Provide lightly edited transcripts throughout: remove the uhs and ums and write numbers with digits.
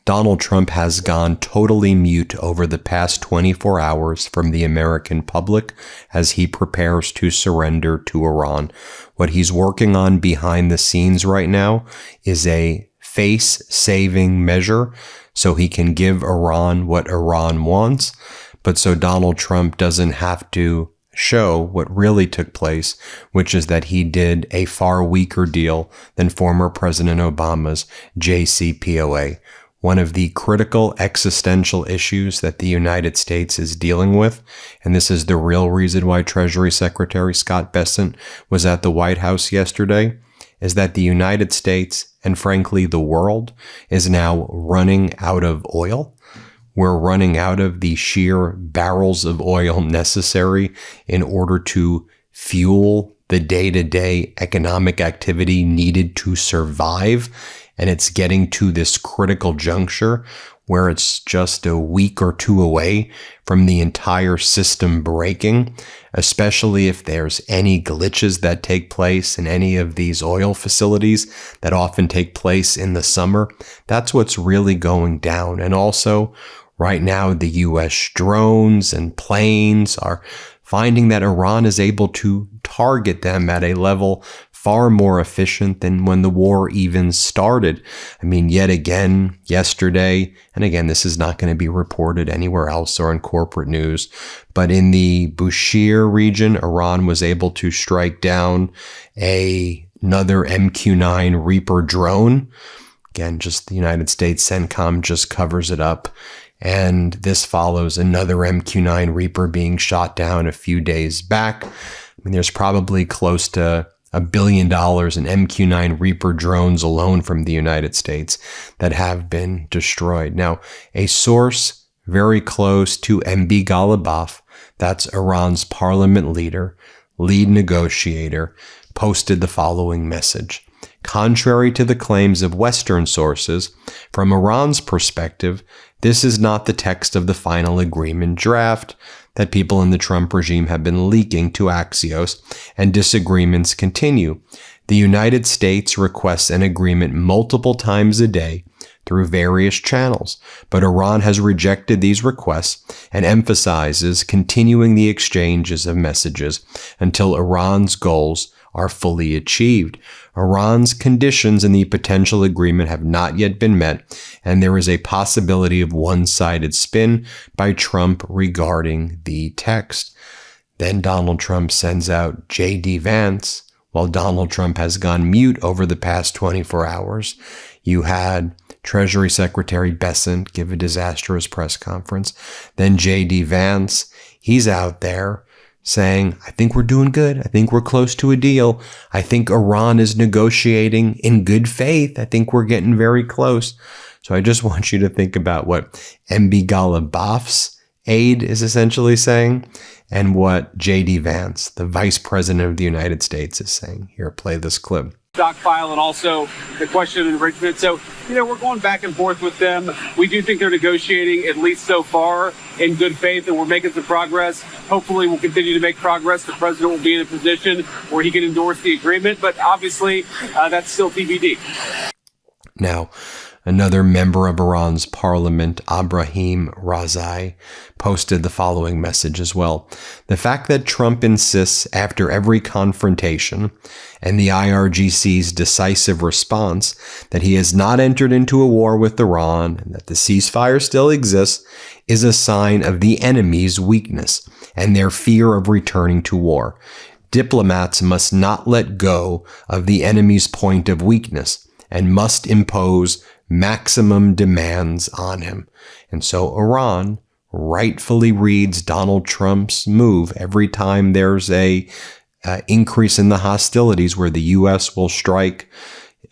Donald Trump has gone totally mute over the past 24 hours from the American public as he prepares to surrender to Iran. What he's working on behind the scenes right now is a face-saving measure so he can give Iran what Iran wants, but so Donald Trump doesn't have to show what really took place, which is that he did a far weaker deal than former President Obama's JCPOA. One of the critical existential issues that the United States is dealing with, and this is the real reason why Treasury Secretary Scott Bessent was at the White House yesterday, is that the United States, and frankly the world, is now running out of oil. We're running out of the sheer barrels of oil necessary in order to fuel the day-to-day economic activity needed to survive. And it's getting to this critical juncture where it's just a week or two away from the entire system breaking, especially if there's any glitches that take place in any of these oil facilities that often take place in the summer. That's what's really going down. And also, right now, the U.S. drones and planes are finding that Iran is able to target them at a level far more efficient than when the war even started. I mean, yet again, yesterday, and again, this is not going to be reported anywhere else or in corporate news, but in the Bushehr region, Iran was able to strike down another MQ-9 Reaper drone. Again, just the United States CENTCOM just covers it up. And this follows another MQ-9 Reaper being shot down a few days back. I mean, there's probably close to $1 billion in MQ-9 Reaper drones alone from the United States that have been destroyed. Now, a source very close to MB Ghalibaf, that's Iran's parliament leader, lead negotiator, posted the following message. Contrary to the claims of Western sources, from Iran's perspective, this is not the text of the final agreement draft that people in the Trump regime have been leaking to Axios, and disagreements continue. The United States requests an agreement multiple times a day through various channels, but Iran has rejected these requests and emphasizes continuing the exchanges of messages until Iran's goals are fully achieved. Iran's conditions in the potential agreement have not yet been met, and there is a possibility of one-sided spin by Trump regarding the text. Then Donald Trump sends out J.D. Vance. While Donald Trump has gone mute over the past 24 hours, you had Treasury Secretary Bessent give a disastrous press conference. Then J.D. Vance, he's out there saying, I think we're doing good. I think we're close to a deal. I think Iran is negotiating in good faith. I think we're getting very close. So I just want you to think about what MB Ghalibaf's aide is essentially saying and what J.D. Vance, the Vice President of the United States, is saying. Here, play this clip. Stockpile and also the question of enrichment. So, we're going back and forth with them. We do think they're negotiating, at least so far, in good faith, and we're making some progress. Hopefully, we'll continue to make progress. The president will be in a position where he can endorse the agreement, but obviously, that's still TBD. Now, another member of Iran's parliament, Abraham Razai, posted the following message as well. The fact that Trump insists after every confrontation and the IRGC's decisive response that he has not entered into a war with Iran and that the ceasefire still exists is a sign of the enemy's weakness and their fear of returning to war. Diplomats must not let go of the enemy's point of weakness and must impose maximum demands on him. And so Iran rightfully reads Donald Trump's move every time there's a increase in the hostilities where the U.S. will strike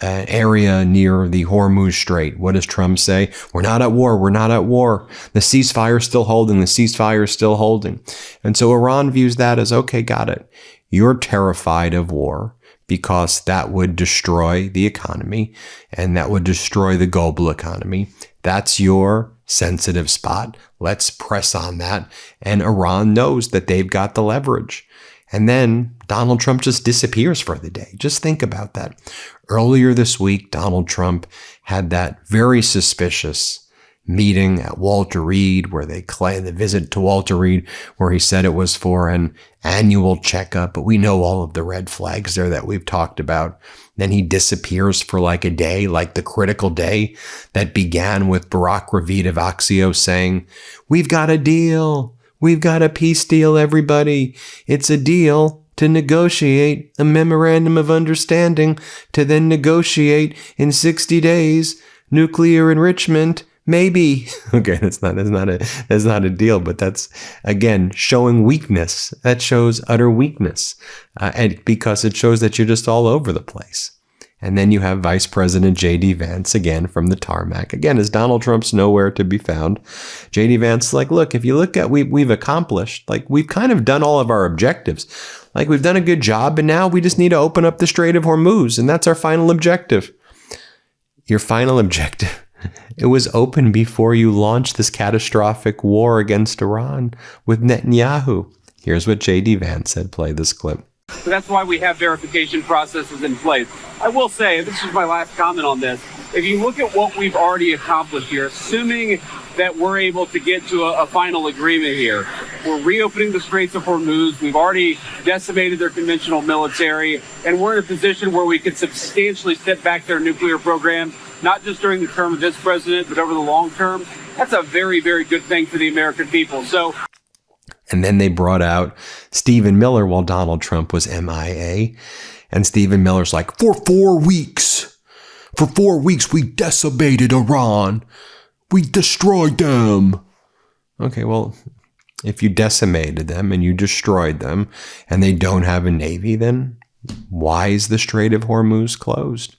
an area near the Hormuz Strait. What does Trump say? We're not at war. We're not at war. The ceasefire is still holding. The ceasefire is still holding. And so Iran views that as, okay, got it. You're terrified of war because that would destroy the economy and that would destroy the global economy. That's your sensitive spot. Let's press on that. And Iran knows that they've got the leverage. And then Donald Trump just disappears for the day. Just think about that. Earlier this week, Donald Trump had that very suspicious meeting at Walter Reed where they claim the visit to Walter Reed where he said it was for an annual checkup. But we know all of the red flags there that we've talked about. Then he disappears for like a day, like the critical day that began with Barack Ravid of Axios saying, "We've got a deal. We've got a peace deal, everybody. It's a deal to negotiate a memorandum of understanding to then negotiate in 60 days nuclear enrichment. Maybe." Okay, that's not a deal, but that's again showing weakness. That shows utter weakness, and because it shows that you're just all over the place. And then you have Vice President J.D. Vance again from the tarmac. Again, as Donald Trump's nowhere to be found. J.D. Vance is like, look, if you look at we've accomplished, like we've kind of done all of our objectives. Like we've done a good job, and now we just need to open up the Strait of Hormuz, and that's our final objective. Your final objective. It was open before you launched this catastrophic war against Iran with Netanyahu. Here's what J.D. Vance said. Play this clip. So that's why we have verification processes in place. I will say, this is my last comment on this. If you look at what we've already accomplished here, assuming that we're able to get to a final agreement here, we're reopening the Straits of Hormuz. We've already decimated their conventional military, and we're in a position where we can substantially set back their nuclear program, not just during the term of this president, but over the long term. That's a very, very good thing for the American people. So. And then they brought out Stephen Miller while Donald Trump was MIA. And Stephen Miller's like, for 4 weeks, we decimated Iran. We destroyed them. Okay, well, if you decimated them and you destroyed them and they don't have a navy, then why is the Strait of Hormuz closed?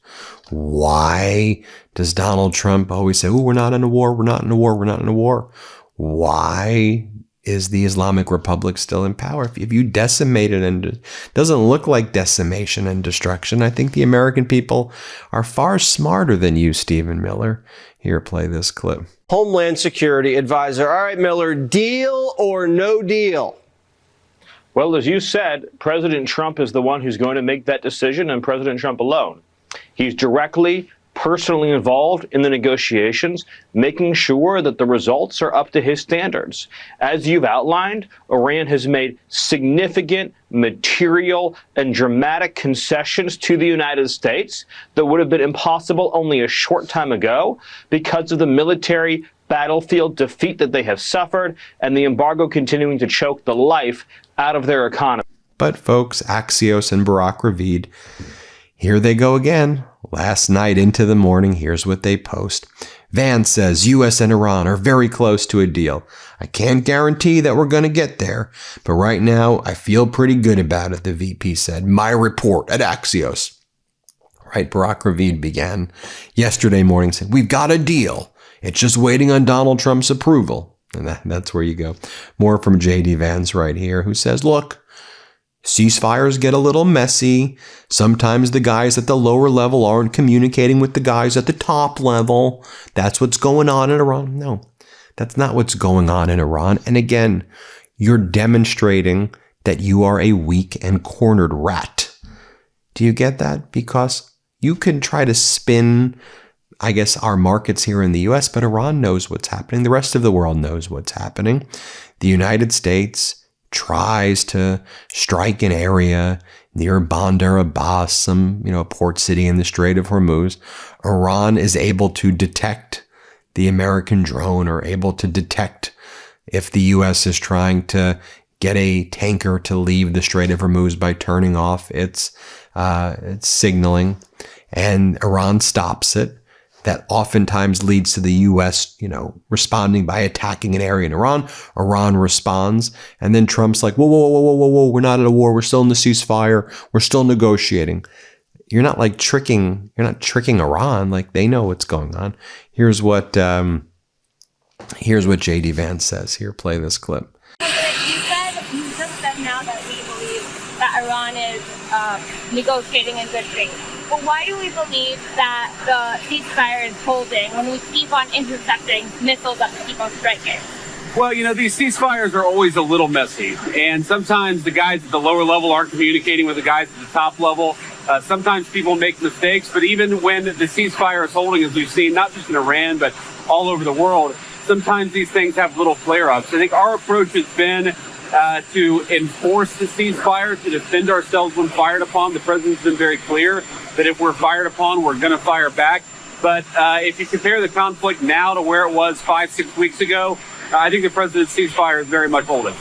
Why does Donald Trump always say, oh, we're not in a war, we're not in a war, we're not in a war? Why is the Islamic Republic still in power? If you decimate it, and it doesn't look like decimation and destruction, I think the American people are far smarter than you, Stephen Miller. Here, play this clip. Homeland Security Advisor. All right, Miller, deal or no deal? Well, as you said, President Trump is the one who's going to make that decision, and President Trump alone. He's directly, personally involved in the negotiations, making sure that the results are up to his standards. As you've outlined, Iran has made significant material and dramatic concessions to the United States that would have been impossible only a short time ago because of the military battlefield defeat that they have suffered and the embargo continuing to choke the life out of their economy. But folks, Axios and Barack Ravid, here they go again. Last night into the morning, here's what they post. Vance says U.S. and Iran are very close to a deal. I can't guarantee that we're going to get there, but right now I feel pretty good about it, the VP said. My report at Axios. Right, Barack Ravid began yesterday morning saying, we've got a deal. It's just waiting on Donald Trump's approval. And that's where you go. More from J.D. Vance right here, who says, look, ceasefires get a little messy. Sometimes the guys at the lower level aren't communicating with the guys at the top level. That's what's going on in Iran. No, that's not what's going on in Iran. And again, you're demonstrating that you are a weak and cornered rat. Do you get that? Because you can try to spin, I guess, our markets here in the U.S., but Iran knows what's happening. The rest of the world knows what's happening. The United States tries to strike an area near Bandar Abbas, some, port city in the Strait of Hormuz. Iran is able to detect the American drone or able to detect if the U.S. is trying to get a tanker to leave the Strait of Hormuz by turning off its signaling, and Iran stops it. That oftentimes leads to the U.S., responding by attacking an area in Iran. Iran responds. And then Trump's like, whoa. We're not at a war. We're still in the ceasefire. We're still negotiating. You're not tricking Iran. Like, they know what's going on. Here's what J.D. Vance says. Here, play this clip. You just said now that we believe that Iran is negotiating in good faith. But why do we believe that the ceasefire is holding when we keep on intercepting missiles that keep on striking? Well, these ceasefires are always a little messy, and sometimes the guys at the lower level aren't communicating with the guys at the top level. Sometimes people make mistakes, but even when the ceasefire is holding, as we've seen, not just in Iran, but all over the world, sometimes these things have little flare-ups. I think our approach has been to enforce the ceasefire, to defend ourselves when fired upon. The president's been very clear that if we're fired upon, we're going to fire back. But if you compare the conflict now to where it was 5-6 weeks ago, I think the president's ceasefire is very much holding.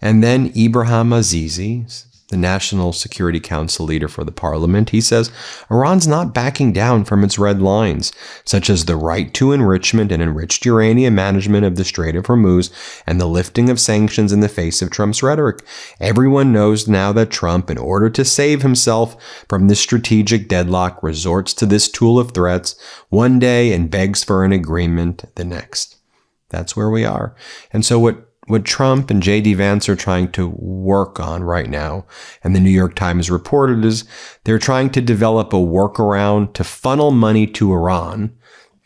And then Ibrahim Azizi, the National Security Council leader for the parliament, he says Iran's not backing down from its red lines, such as the right to enrichment and enriched uranium management of the Strait of Hormuz and the lifting of sanctions in the face of Trump's rhetoric. Everyone knows now that Trump, in order to save himself from this strategic deadlock, resorts to this tool of threats one day and begs for an agreement the next. That's where we are. And so what Trump and J.D. Vance are trying to work on right now, and the New York Times reported, is they're trying to develop a workaround to funnel money to Iran,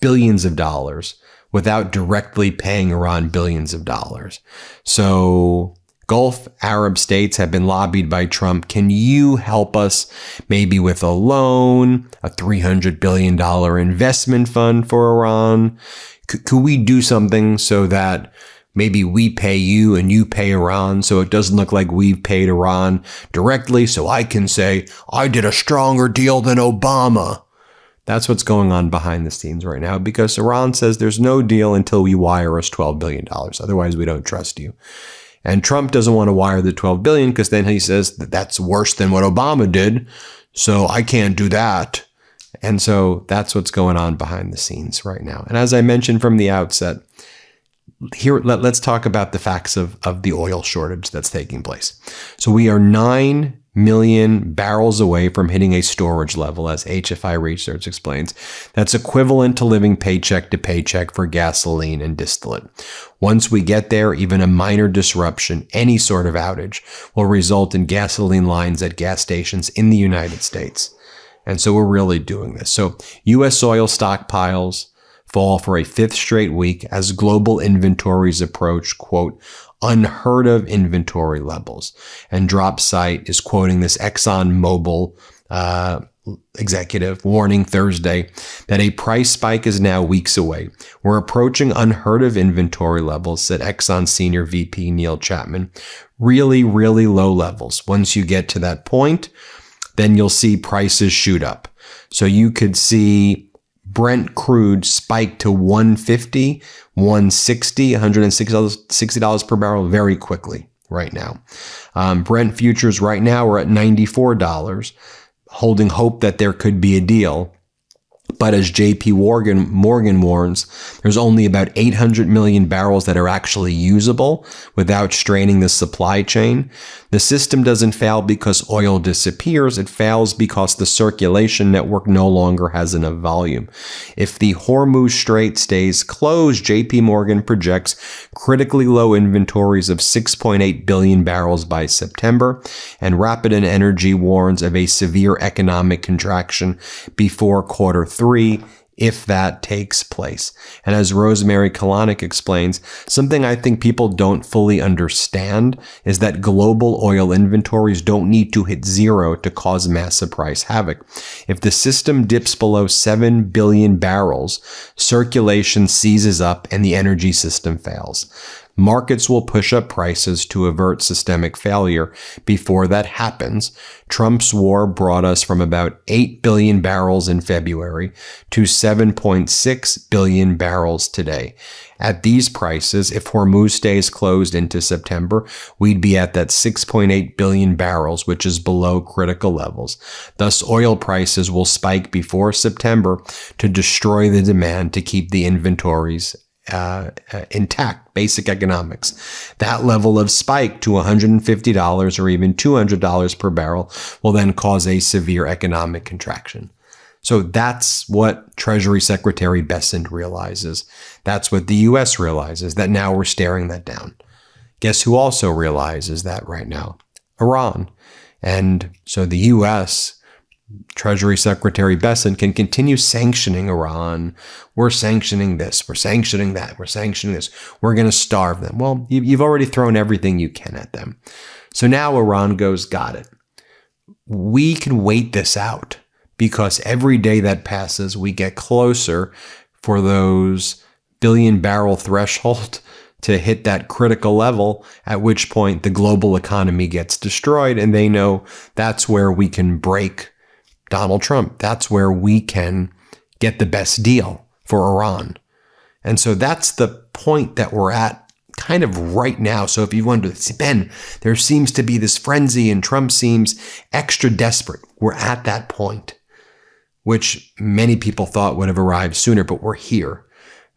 billions of dollars, without directly paying Iran billions of dollars. So Gulf Arab states have been lobbied by Trump. Can you help us maybe with a loan, a $300 billion investment fund for Iran? Could we do something so that maybe we pay you and you pay Iran, so it doesn't look like we've paid Iran directly, so I can say, I did a stronger deal than Obama? That's what's going on behind the scenes right now, because Iran says there's no deal until you wire us $12 billion. Otherwise, we don't trust you. And Trump doesn't want to wire the $12 billion because then he says that that's worse than what Obama did, so I can't do that. And so that's what's going on behind the scenes right now. And as I mentioned from the outset, here, let's talk about the facts of the oil shortage that's taking place. So we are 9 million barrels away from hitting a storage level, as HFI Research explains. That's equivalent to living paycheck to paycheck for gasoline and distillate. Once we get there, even a minor disruption, any sort of outage, will result in gasoline lines at gas stations in the United States. And so we're really doing this. So U.S. oil stockpiles fall for a 5th straight week as global inventories approach, quote, unheard of inventory levels. And DropSite is quoting this ExxonMobil executive warning Thursday that a price spike is now weeks away. We're approaching unheard of inventory levels, said Exxon Senior VP Neil Chapman. Really, really low levels. Once you get to that point, then you'll see prices shoot up. So you could see Brent crude spike to $150, $160, $160 per barrel very quickly right now. Brent futures right now are at $94, holding hope that there could be a deal. But as JP Morgan warns, there's only about 800 million barrels that are actually usable without straining the supply chain. The system doesn't fail because oil disappears. It fails because the circulation network no longer has enough volume. If the Hormuz Strait stays closed, JP Morgan projects critically low inventories of 6.8 billion barrels by September, and Rapid Energy warns of a severe economic contraction before Q3 if that takes place. And as Rosemary Kalanick explains, something I think people don't fully understand is that global oil inventories don't need to hit zero to cause massive price havoc. If the system dips below 7 billion barrels, circulation seizes up and the energy system fails. Markets will push up prices to avert systemic failure. Before that happens, Trump's war brought us from about 8 billion barrels in February to 7.6 billion barrels today. At these prices, if Hormuz stays closed into September, we'd be at that 6.8 billion barrels, which is below critical levels. Thus, oil prices will spike before September to destroy the demand to keep the inventories intact. Basic economics. That level of spike to $150 or even $200 per barrel will then cause a severe economic contraction. So that's what Treasury Secretary Bessent realizes. That's what the U.S. realizes, that now we're staring that down. Guess who also realizes that right now? Iran. And so the U.S. Treasury Secretary Bessent can continue sanctioning Iran. We're sanctioning this. We're sanctioning that. We're sanctioning this. We're going to starve them. Well, you've already thrown everything you can at them. So now Iran goes, got it. We can wait this out because every day that passes, we get closer for those billion-barrel threshold to hit that critical level, at which point the global economy gets destroyed, and they know that's where we can break Donald Trump. That's where we can get the best deal for Iran. And so that's the point that we're at kind of right now. So if you wonder, Ben, there seems to be this frenzy and Trump seems extra desperate. We're at that point, which many people thought would have arrived sooner, but we're here.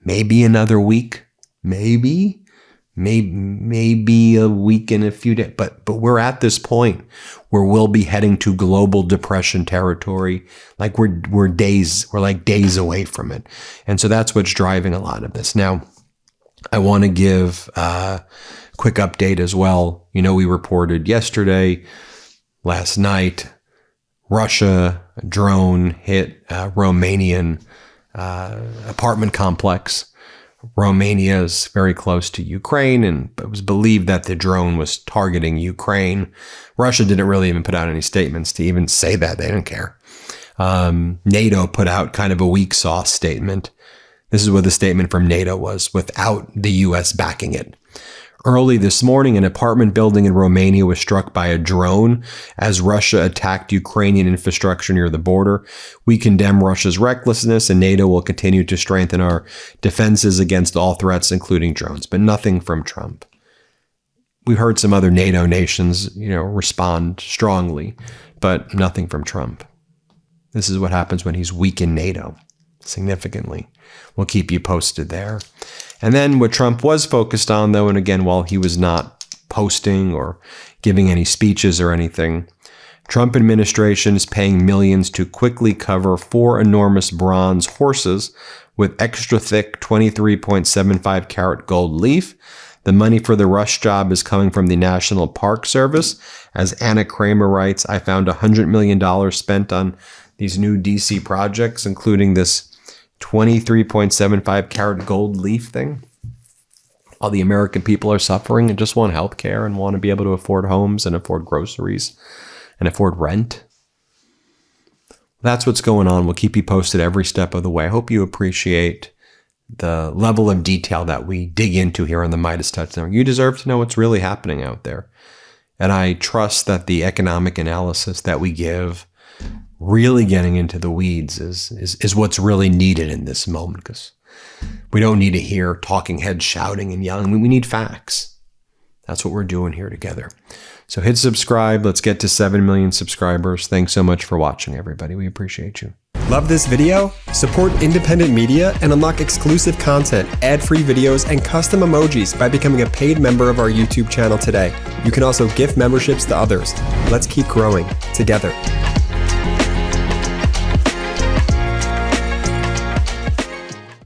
Maybe another week, maybe a week and a few days, but we're at this point where we'll be heading to global depression territory. Like we're like days away from it. And so that's what's driving a lot of this. Now, I want to give a quick update as well. You know, we reported yesterday, last night, Russia, a drone hit a Romanian apartment complex. Romania is very close to Ukraine, and it was believed that the drone was targeting Ukraine. Russia didn't really even put out any statements to even say that. They didn't care. NATO put out kind of a weak sauce statement. This is what the statement from NATO was without the U.S. backing it. Early this morning, an apartment building in Romania was struck by a drone as Russia attacked Ukrainian infrastructure near the border. We condemn Russia's recklessness, and NATO will continue to strengthen our defenses against all threats, including drones, but nothing from Trump. We heard some other NATO nations, respond strongly, but nothing from Trump. This is what happens when he's weak in NATO, significantly. We'll keep you posted there. And then what Trump was focused on, though, and again, while he was not posting or giving any speeches or anything, Trump administration is paying millions to quickly cover 4 enormous bronze horses with extra thick 23.75 karat gold leaf. The money for the rush job is coming from the National Park Service. As Anna Kramer writes, I found $100 million spent on these new DC projects, including this 23.75 karat gold leaf thing. All the American people are suffering and just want health care and want to be able to afford homes and afford groceries and afford rent. That's what's going on. We'll keep you posted every step of the way. I hope you appreciate the level of detail that we dig into here on the MeidasTouch Network. You deserve to know what's really happening out there. And I trust that the economic analysis that we give, really getting into the weeds, is what's really needed in this moment, because we don't need to hear talking heads shouting and yelling. We need facts. That's what we're doing here together. So hit subscribe. Let's get to 7 million subscribers. Thanks so much for watching, everybody. We appreciate you. Love this video? Support independent media and unlock exclusive content, ad-free videos, and custom emojis by becoming a paid member of our YouTube channel today. You can also gift memberships to others. Let's keep growing together.